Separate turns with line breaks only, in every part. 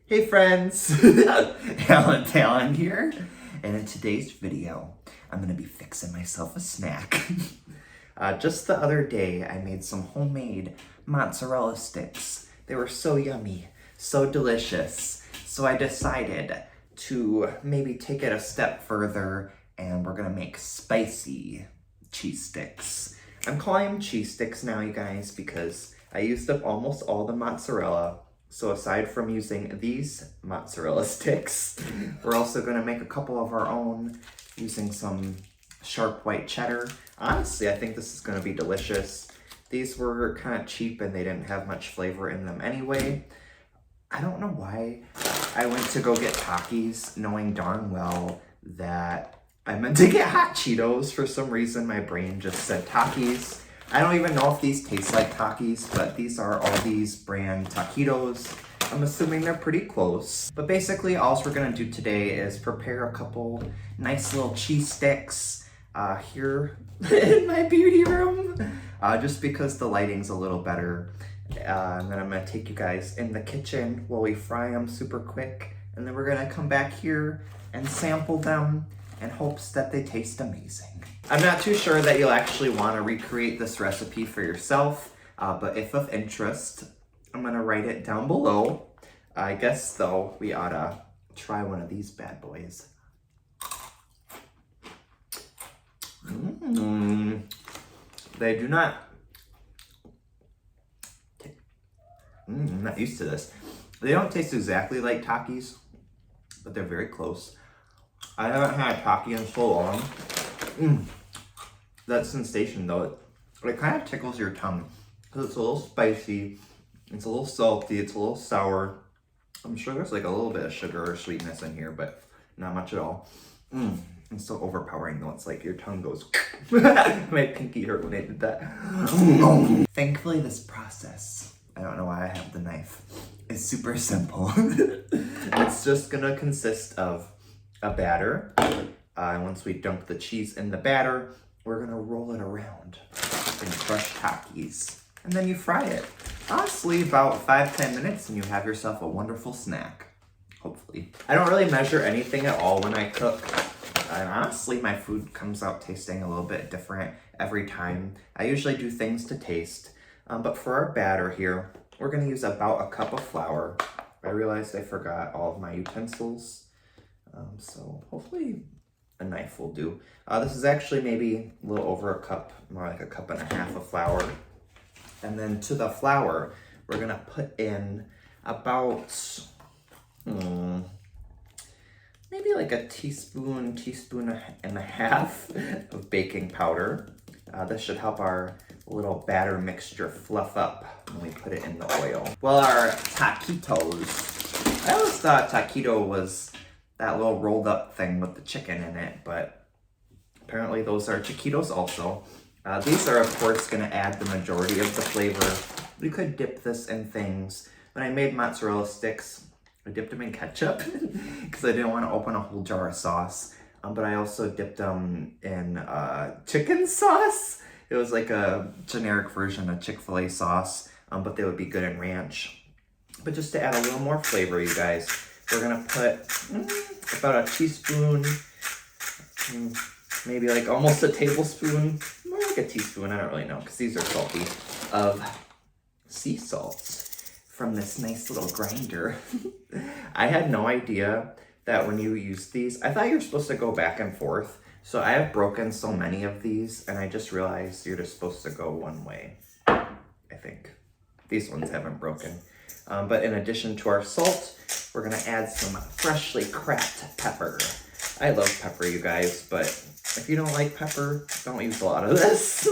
Hey friends, Allenpallen here, and in today's video, I'm gonna be fixing myself a snack. Just the other day, I made some homemade mozzarella sticks. They were so yummy, so delicious, so I decided to maybe take it a step further, and we're gonna make spicy cheese sticks. I'm calling them cheese sticks now, you guys, because I used up almost all the mozzarella. So aside from using these mozzarella sticks, we're also gonna make a couple of our own using some sharp white cheddar. Honestly, I think this is gonna be delicious. These were kind of cheap and they didn't have much flavor in them anyway. I don't know why I went to go get Takis knowing darn well that I meant to get hot Cheetos. For some reason, my brain just said Takis. I don't even know if these taste like Takis, but these are Aldi's brand Taquitos. I'm assuming they're pretty close. But basically, all we're gonna do today is prepare a couple nice little cheese sticks here in my beauty room, just because the lighting's a little better. And then I'm gonna take you guys in the kitchen while we fry them super quick. And then we're gonna come back here and sample them in hopes that they taste amazing. I'm not too sure that you'll actually want to recreate this recipe for yourself, but if of interest, I'm gonna write it down below. I guess though, we ought to try one of these bad boys. They do not, I'm not used to this. They don't taste exactly like Takis, but they're very close. I haven't had a Taki in so long. That sensation though, it kind of tickles your tongue because it's a little spicy, it's a little salty, it's a little sour. I'm sure there's like a little bit of sugar or sweetness in here, but not much at all. It's so overpowering though, it's like your tongue goes, my pinky hurt when I did that. Thankfully this process, I don't know why I have the knife, is super simple. It's just gonna consist of a batter. Once we dunk the cheese in the batter, we're gonna roll it around in crushed Takis. And then you fry it. Honestly, about 5-10 minutes and you have yourself a wonderful snack. Hopefully. I don't really measure anything at all when I cook. And honestly, my food comes out tasting a little bit different every time. I usually do things to taste. But for our batter here, we're gonna use about a cup of flour. I realized I forgot all of my utensils. So hopefully a knife will do. This is actually maybe a little over a cup, more like a cup and a half of flour. And then to the flour, we're gonna put in about, maybe like a teaspoon and a half of baking powder. This should help our little batter mixture fluff up when we put it in the oil. Well, our taquitos, I always thought taquito was that little rolled up thing with the chicken in it, but apparently those are taquitos also. These are of course gonna add the majority of the flavor. We could dip this in things. When I made mozzarella sticks, I dipped them in ketchup because I didn't want to open a whole jar of sauce. But I also dipped them in chicken sauce. It was like a generic version of Chick-fil-A sauce, but they would be good in ranch. But just to add a little more flavor, you guys, we're gonna put about a teaspoon, maybe like almost a tablespoon, more like a teaspoon, I don't really know, because these are salty, of sea salt from this nice little grinder. I had no idea that when you use these, I thought you were supposed to go back and forth. So I have broken so many of these, and I just realized you're just supposed to go one way, I think. These ones haven't broken. But in addition to our salt, we're gonna add some freshly cracked pepper. I love pepper, you guys, but if you don't like pepper, don't use a lot of this.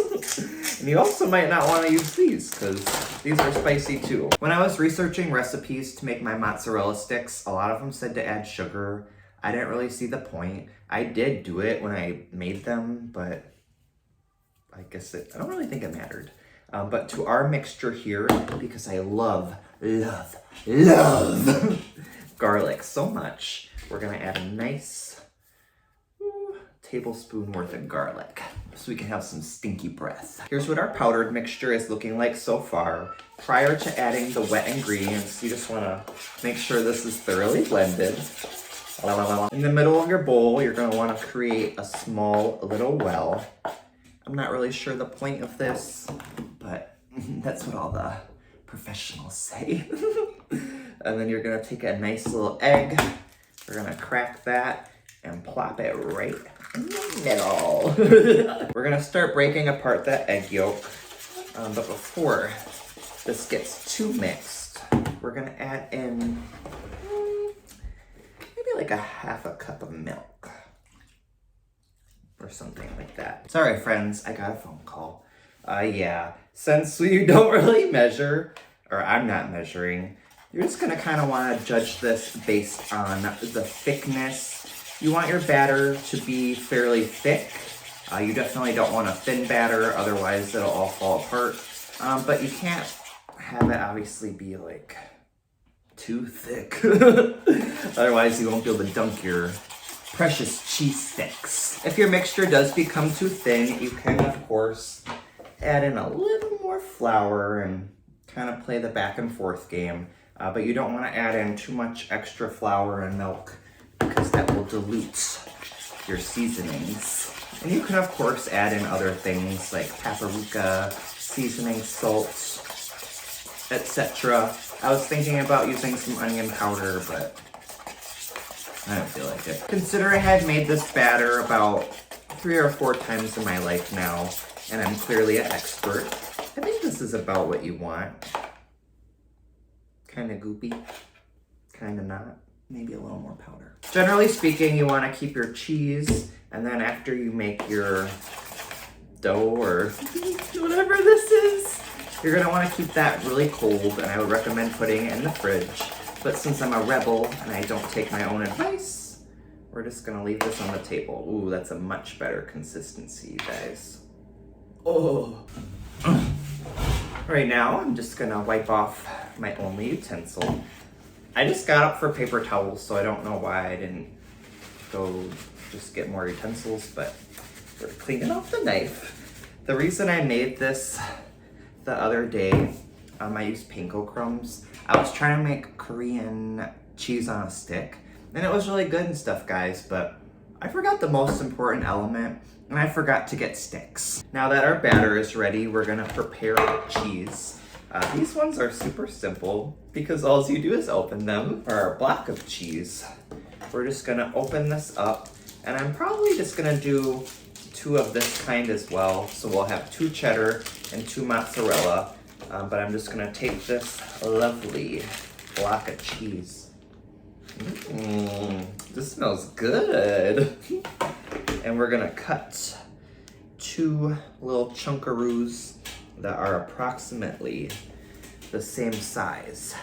And you also might not wanna use these, because these are spicy too. When I was researching recipes to make my mozzarella sticks, a lot of them said to add sugar. I didn't really see the point. I did do it when I made them, but I guess I don't really think it mattered. But to our mixture here, because I love garlic so much, we're gonna add a nice tablespoon worth of garlic so we can have some stinky breath. Here's what our powdered mixture is looking like so far. Prior to adding the wet ingredients, you just wanna make sure this is thoroughly blended. In the middle of your bowl, you're gonna wanna create a small little well. I'm not really sure the point of this, but that's what all the professionals say. And then you're gonna take a nice little egg. We're gonna crack that and plop it right in the middle. We're gonna start breaking apart that egg yolk. But before this gets too mixed, we're gonna add in maybe like a half a cup of milk or something like that. Sorry friends, I got a phone call. Yeah, since you don't really measure, or I'm not measuring, you're just gonna kind of want to judge this based on the thickness. You want your batter to be fairly thick. You definitely don't want a thin batter, otherwise it'll all fall apart. But you can't have it obviously be like too thick. Otherwise you won't be able to dunk your precious cheese sticks. If your mixture does become too thin, you can of course add in a little more flour and kind of play the back and forth game. But you don't want to add in too much extra flour and milk because that will dilute your seasonings. And you can of course add in other things like paprika, seasoning, salt, etc. I was thinking about using some onion powder, but I don't feel like it. Considering I've made this batter about 3 or 4 times in my life now, and I'm clearly an expert, I think this is about what you want. Kind of goopy, kind of not. Maybe a little more powder. Generally speaking, you want to keep your cheese, and then after you make your dough or whatever this is, you're going to want to keep that really cold, and I would recommend putting it in the fridge. But since I'm a rebel and I don't take my own advice, we're just going to leave this on the table. Ooh, that's a much better consistency, you guys. Oh. Right now, I'm just gonna wipe off my only utensil. I just got up for paper towels, so I don't know why I didn't go just get more utensils, but we're cleaning off the knife. The reason I made this the other day, I used panko crumbs. I was trying to make Korean cheese on a stick, and it was really good and stuff, guys, but I forgot the most important element, and I forgot to get sticks. Now that our batter is ready, we're gonna prepare the cheese. These ones are super simple because all you do is open them. For our block of cheese, we're just gonna open this up, and I'm probably just gonna do 2 of this kind as well. So we'll have 2 cheddar and 2 mozzarella, but I'm just gonna take this lovely block of cheese. This smells good. And we're gonna cut 2 little chunkaroos that are approximately the same size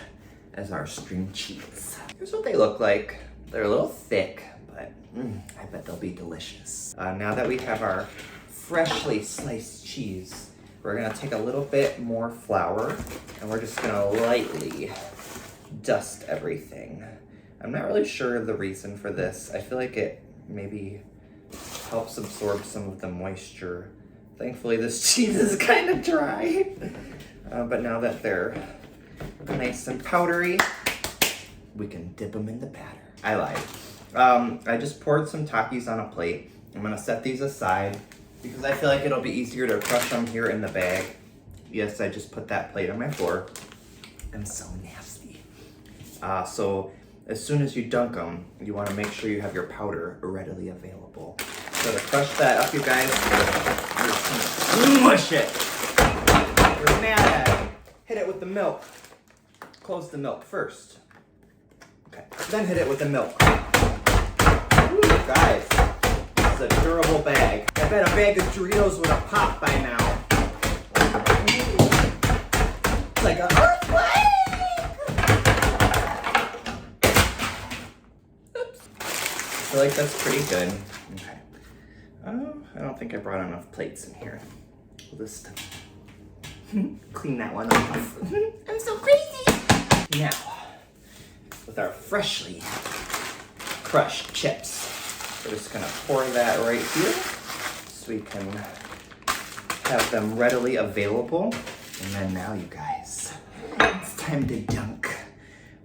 as our string cheese. Here's what they look like. They're a little thick, but I bet they'll be delicious. Now that we have our freshly sliced cheese, we're gonna take a little bit more flour and we're just gonna lightly dust everything. I'm not really sure of the reason for this. I feel like it maybe helps absorb some of the moisture. Thankfully this cheese is kind of dry, but now that they're nice and powdery, we can dip them in the batter. I lied. I just poured some Takis on a plate. I'm gonna set these aside because I feel like it'll be easier to crush them here in the bag. Yes, I just put that plate on my floor. I'm so nasty. So as soon as you dunk them, you want to make sure you have your powder readily available. So to crush that up, you guys, you're just gonna smush it. You're mad at it. Hit it with the milk. Close the milk first. Okay. Then hit it with the milk. Ooh, guys, this is a durable bag. I bet a bag of Doritos would have popped by now. It's like an earthquake! I feel like that's pretty good. Okay. I don't think I brought enough plates in here. We'll just clean that one off. I'm so crazy! Now, with our freshly crushed chips, We're just gonna pour that right here so we can have them readily available. And then now, you guys, it's time to dunk.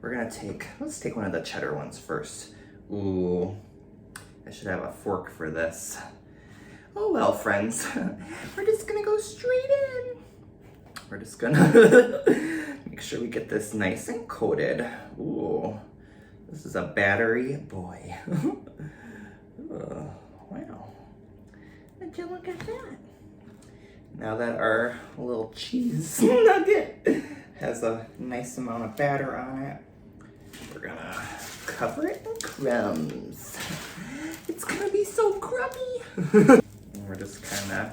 We're gonna let's take one of the cheddar ones first. Ooh, I should have a fork for this. Oh well, friends, we're just gonna go straight in. We're just gonna make sure we get this nice and coated. Ooh, this is a battery boy. Wow, would you look at that? Now that our little cheese nugget has a nice amount of batter on it, we're gonna cover it in crumbs. It's gonna be so crummy. And we're just kind of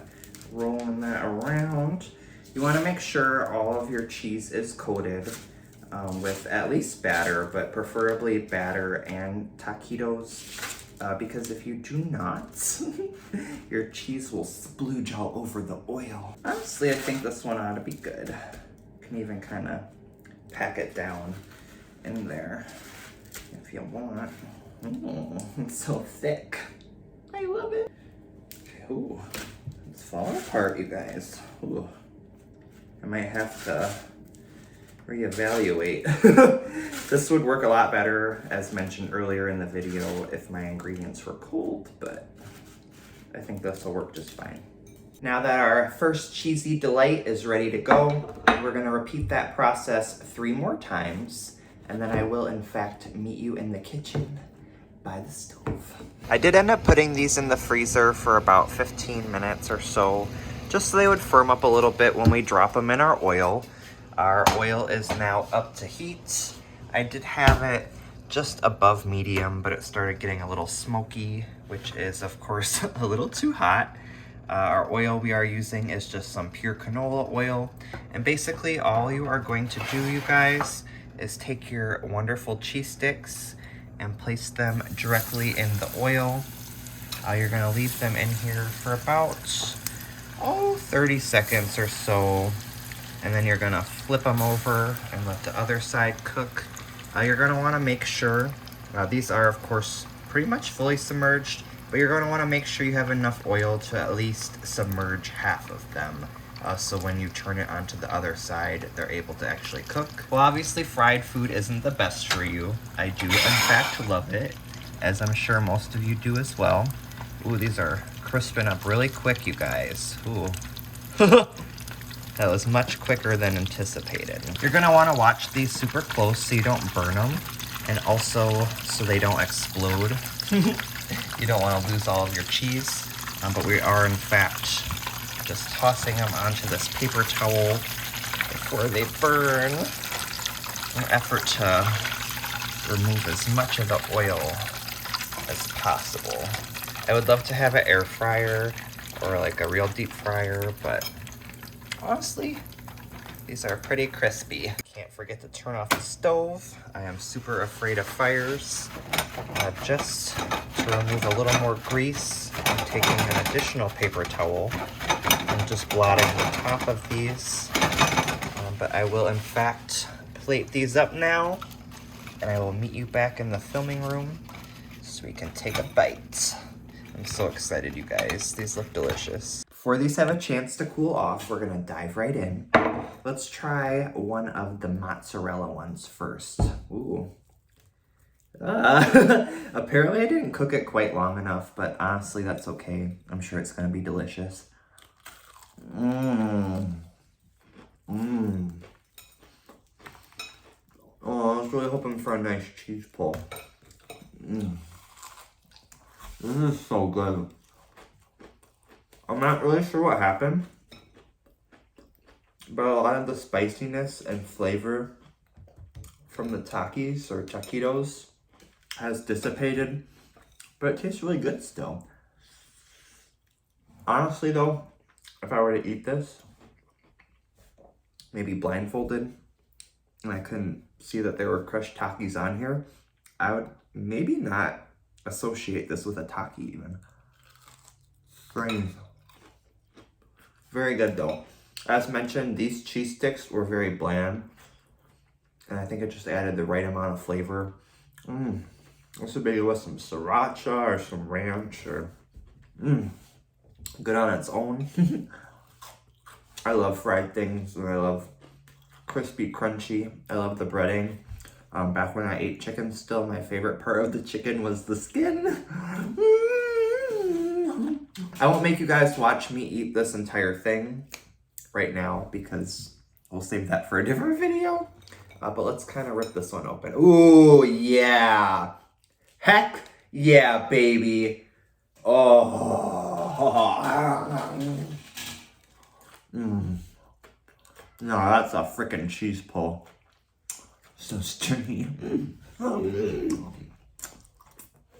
rolling that around. You want to make sure all of your cheese is coated with at least batter, but preferably batter and taquitos, because if you do not, your cheese will splooge all over the oil. Honestly, I think this one ought to be good. You can even kind of pack it down in there if you want. Ooh, it's so thick. I love it. Ooh, it's falling apart, you guys. Ooh. I might have to reevaluate. This would work a lot better, as mentioned earlier in the video, if my ingredients were cold, but I think this will work just fine. Now that our first cheesy delight is ready to go, we're gonna repeat that process 3 more times, and then I will in fact meet you in the kitchen by the stove. I did end up putting these in the freezer for about 15 minutes or so, just so they would firm up a little bit when we drop them in our oil. Our oil is now up to heat. I did have it just above medium, but it started getting a little smoky, which is of course a little too hot. Our oil we are using is just some pure canola oil. And basically all you are going to do, you guys, is take your wonderful cheese sticks and place them directly in the oil. You're gonna leave them in here for about 30 seconds or so, and then you're gonna flip them over and let the other side cook. You're gonna wanna make sure, these are of course pretty much fully submerged, but you're gonna wanna make sure you have enough oil to at least submerge half of them. So when you turn it onto the other side, they're able to actually cook. Well, obviously fried food isn't the best for you. I do in fact love it, as I'm sure most of you do as well. Ooh, these are crisping up really quick, you guys. Ooh. That was much quicker than anticipated. You're gonna wanna watch these super close so you don't burn them, and also so they don't explode. You don't wanna lose all of your cheese, but we are in fact just tossing them onto this paper towel before they burn, in an effort to remove as much of the oil as possible. I would love to have an air fryer or like a real deep fryer, but honestly, these are pretty crispy. Can't forget to turn off the stove. I am super afraid of fires. Just to remove a little more grease, I'm taking an additional paper towel and just blotting the top of these. But I will in fact plate these up now, and I will meet you back in the filming room so we can take a bite. I'm so excited, you guys. These look delicious. Before these have a chance to cool off, we're gonna dive right in. Let's try one of the mozzarella ones first. Ooh. Apparently I didn't cook it quite long enough, but honestly, that's okay. I'm sure it's gonna be delicious. Oh, I was really hoping for a nice cheese pull. This is so good. I'm not really sure what happened, but a lot of the spiciness and flavor from the Takis or Taquitos has dissipated, but it tastes really good still. Honestly though, if I were to eat this, maybe blindfolded, and I couldn't see that there were crushed Takis on here, I would maybe not associate this with a Taki even. Strange. Very good though. As mentioned, these cheese sticks were very bland, and I think it just added the right amount of flavor. This would be with some sriracha or some ranch or good on its own. I love fried things and I love crispy, crunchy. I love the breading. Back when I ate chicken still, my favorite part of the chicken was the skin. I won't make you guys watch me eat this entire thing right now because we'll save that for a different video. But let's kind of rip this one open. Ooh, yeah. Heck yeah, baby. Oh. No, that's a freaking cheese pull. So stringy. Oh,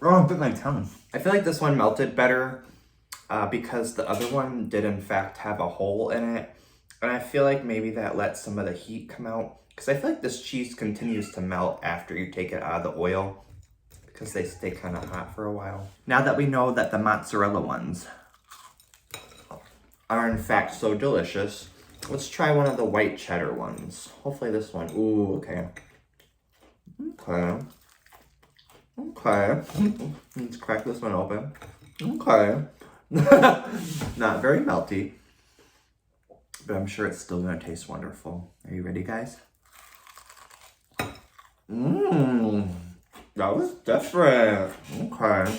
I bit my tongue. I feel like this one melted better because the other one did in fact have a hole in it. And I feel like maybe that let some of the heat come out. Because I feel like this cheese continues to melt after you take it out of the oil. Because they stay kind of hot for a while. Now that we know that the mozzarella ones are in fact so delicious, let's try one of the white cheddar ones. Hopefully this one. Ooh, okay. Okay. Okay. Let's crack this one open. Okay. Not very melty, but I'm sure it's still gonna taste wonderful. Are you ready, guys? That was different. Okay.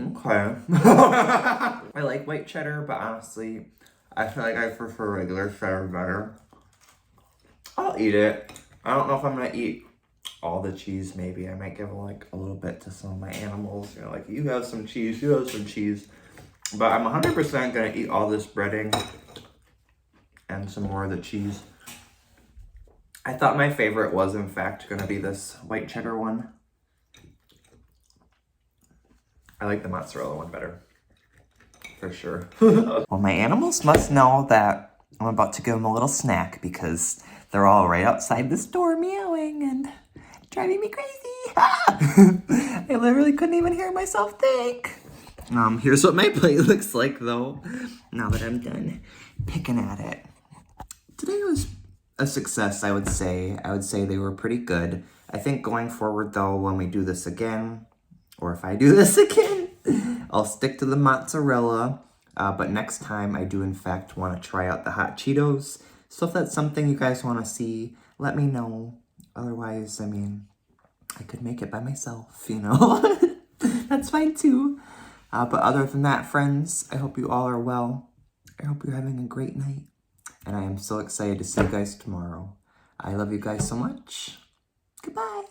Okay. I like white cheddar, but honestly, I feel like I prefer regular cheddar better. I'll eat it. I don't know if I'm gonna eat all the cheese. Maybe I might give like a little bit to some of my animals. You know, like you have some cheese, you have some cheese. But I'm 100% gonna eat all this breading and some more of the cheese. I thought my favorite was in fact gonna be this white cheddar one. I like the mozzarella one better, for sure. Well, my animals must know that I'm about to give them a little snack because they're all right outside this door meowing and driving me crazy. I literally couldn't even hear myself think. Here's what my plate looks like though, now that I'm done picking at it. Today was a success, I would say. I would say they were pretty good. I think going forward though, when we do this again, or if I do this again, I'll stick to the mozzarella. But next time I do in fact want to try out the hot Cheetos. So if that's something you guys want to see, let me know. Otherwise, I mean, I could make it by myself, you know. That's fine too. But other than that, friends, I hope you all are well. I hope you're having a great night. And I am so excited to see you guys tomorrow. I love you guys so much. Goodbye.